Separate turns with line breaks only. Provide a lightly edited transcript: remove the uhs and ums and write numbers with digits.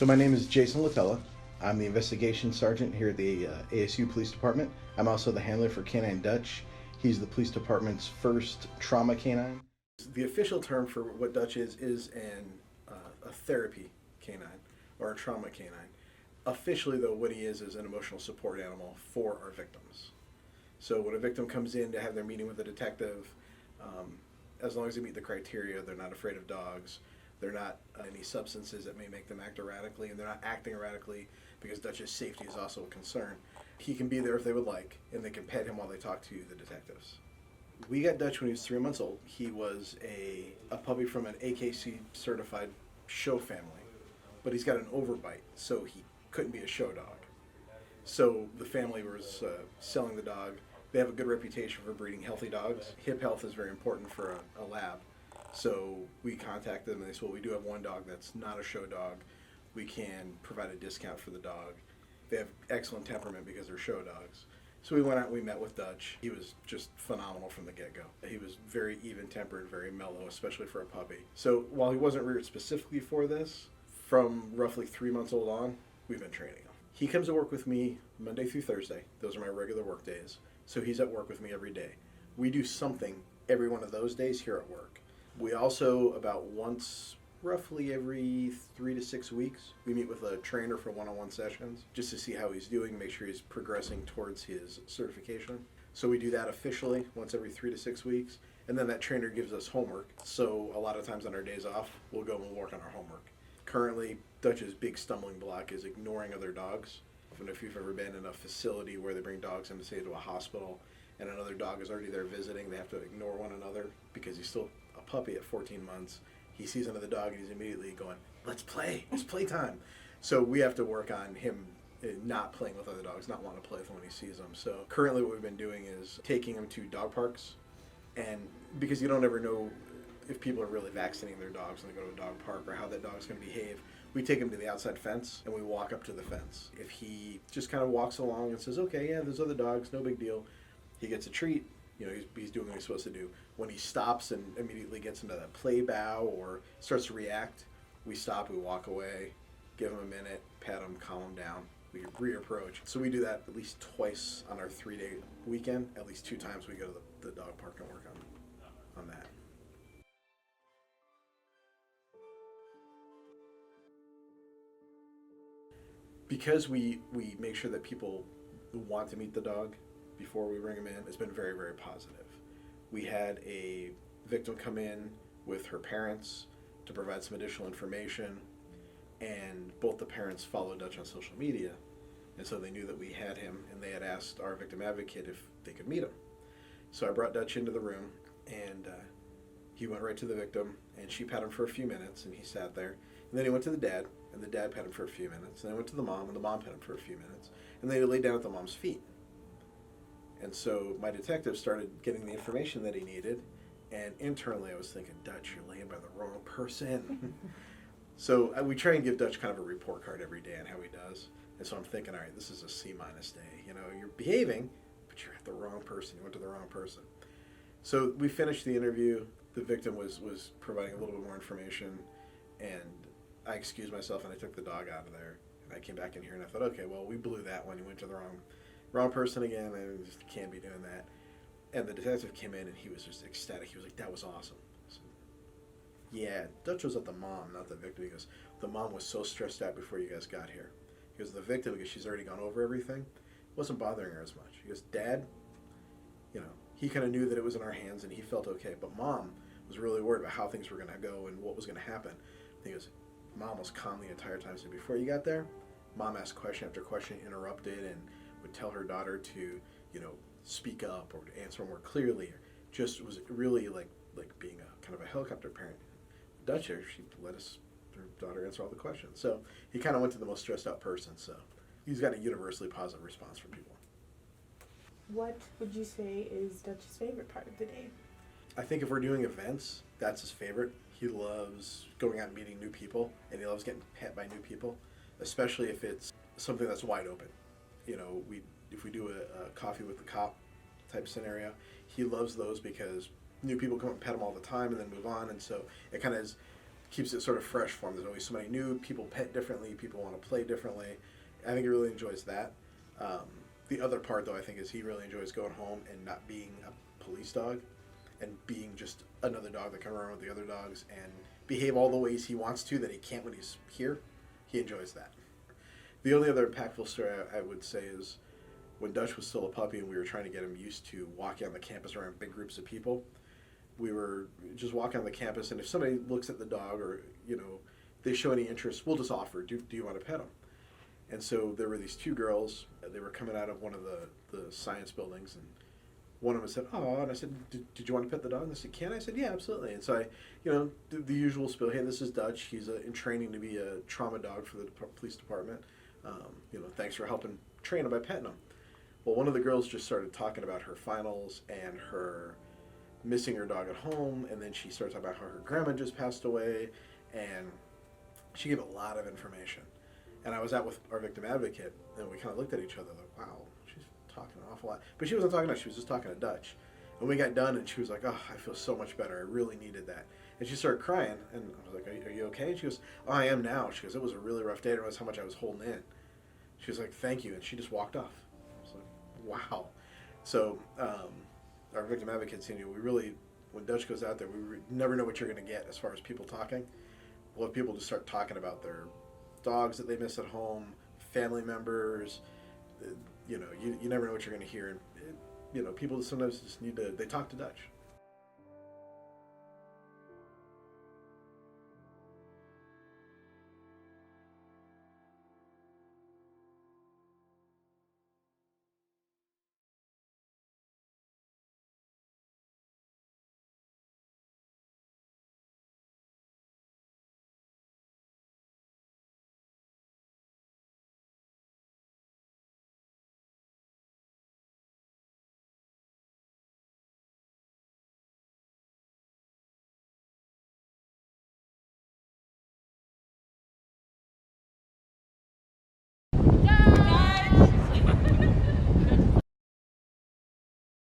So my name is Jason Latella. I'm the investigation sergeant here at the ASU Police Department. I'm also the handler for Canine Dutch. He's the police department's first trauma canine. The official term for what Dutch is a therapy canine or a trauma canine. Officially, though, what he is an emotional support animal for our victims. So when a victim comes in to have their meeting with a detective, as long as they meet the criteria, they're not afraid of dogs, they're not any substances that may make them act erratically, and they're not acting erratically because Dutch's safety is also a concern. He can be there if they would like, and they can pet him while they talk to the detectives. We got Dutch when he was 3 months old. He was a puppy from an AKC certified show family, but he's got an overbite, so he couldn't be a show dog. So the family was selling the dog. They have a good reputation for breeding healthy dogs. Hip health is very important for a lab. So we contacted them and they said, well, we do have one dog that's not a show dog. We can provide a discount for the dog. They have excellent temperament because they're show dogs. So we went out and we met with Dutch. He was just phenomenal from the get-go. He was very even-tempered, very mellow, especially for a puppy. So while he wasn't reared specifically for this, from roughly 3 months old on, we've been training him. He comes to work with me Monday through Thursday. Those are my regular work days. So he's at work with me every day. We do something every one of those days here at work. We also, about once, roughly every 3 to 6 weeks, we meet with a trainer for one-on-one sessions just to see how he's doing, make sure he's progressing towards his certification. So we do that officially once every 3 to 6 weeks, and then that trainer gives us homework. So a lot of times on our days off, we'll go and work on our homework. Currently, Dutch's big stumbling block is ignoring other dogs. And if you've ever been in a facility where they bring dogs in, say, to a hospital, and another dog is already there visiting, they have to ignore one another because he's still a puppy at 14 months. He sees another dog and he's immediately going, let's play, it's playtime. So we have to work on him not playing with other dogs, not wanting to play with them when he sees them. So currently what we've been doing is taking him to dog parks, and because you don't ever know if people are really vaccinating their dogs when they go to a dog park or how that dog's going to behave, we take him to the outside fence and we walk up to the fence. If he just kind of walks along and says, okay, yeah, there's other dogs, no big deal, he gets a treat. You know, he's doing what he's supposed to do. When he stops and immediately gets into that play bow or starts to react, we stop, we walk away, give him a minute, pet him, calm him down, we reapproach. So we do that at least twice on our 3-day weekend. At least 2 times we go to the dog park and work on that. Because we make sure that people want to meet the dog before we bring him in, it's been very, very positive. We had a victim come in with her parents to provide some additional information, and both the parents followed Dutch on social media, and so they knew that we had him, and they had asked our victim advocate if they could meet him. So I brought Dutch into the room, and he went right to the victim, and she pet him for a few minutes, and he sat there. And then he went to the dad, and the dad pet him for a few minutes. And then he went to the mom, and the mom pet him for a few minutes. And then he laid down at the mom's feet. And so my detective started getting the information that he needed, and internally I was thinking, Dutch, you're laying by the wrong person. So we try and give Dutch kind of a report card every day on how he does. And so I'm thinking, all right, this is a C- day. You know, you're behaving, but you're at the wrong person. You went to the wrong person. So we finished the interview. The victim was providing a little bit more information, and I excused myself and I took the dog out of there. And I came back in here and I thought, okay, well, we blew that one. You went to the wrong person again. I just can't be doing that. And the detective came in and he was just ecstatic. He was like, that was awesome. I said, yeah, Dutch was at the mom, not the victim. He goes, the mom was so stressed out before you guys got here. He goes, the victim, because she's already gone over everything, wasn't bothering her as much. He goes, Dad, you know, he kind of knew that it was in our hands and he felt okay. But Mom was really worried about how things were going to go and what was going to happen. And he goes, Mom was calm the entire time. So before you got there, Mom asked question after question, interrupted, and would tell her daughter to, you know, speak up or to answer more clearly. Just was really like being a kind of a helicopter parent. Dutch here, she let her daughter answer all the questions. So he kind of went to the most stressed out person. So he's got a universally positive response from people.
What would you say is Dutch's favorite part of the day?
I think if we're doing events, that's his favorite. He loves going out and meeting new people, and he loves getting pet by new people, especially if it's something that's wide open. You know, if we do a coffee with the cop type scenario, he loves those because new people come and pet him all the time and then move on, and so it kind of is keeps it sort of fresh for him. There's always somebody new. People pet differently. People want to play differently. I think he really enjoys that. The other part, though, I think is he really enjoys going home and not being a police dog and being just another dog that can run around with the other dogs and behave all the ways he wants to that he can't when he's here. He enjoys that. The only other impactful story I would say is when Dutch was still a puppy and we were trying to get him used to walking on the campus around big groups of people. We were just walking on the campus, and if somebody looks at the dog or, they show any interest, we'll just offer, do you want to pet him? And so there were these two girls. They were coming out of one of the science buildings, and one of them said, "Oh," and I said, "Did you want to pet the dog?" And they said, "Can I?" I said, "Yeah, absolutely." And so I, the usual spiel. Hey, this is Dutch. He's in training to be a trauma dog for the police department. Thanks for helping train him by petting him. Well, one of the girls just started talking about her finals and her missing her dog at home, and then she started talking about how her grandma just passed away, and she gave a lot of information. And I was out with our victim advocate, and we kind of looked at each other like, wow, she's talking an awful lot. But she wasn't talking to us, she was just talking to Dutch. And we got done, and she was like, oh, I feel so much better. I really needed that. And she started crying, and I was like, are you okay? And she goes, oh, I am now. She goes, it was a really rough day. I didn't realize how much I was holding in. She was like, thank you. And she just walked off. I was like, wow. So our victim advocates, we really, when Dutch goes out there, we never know what you're going to get as far as people talking. We'll have people just start talking about their dogs that they miss at home, family members. You never know what you're going to hear. And, people sometimes just need to, they talk to Dutch.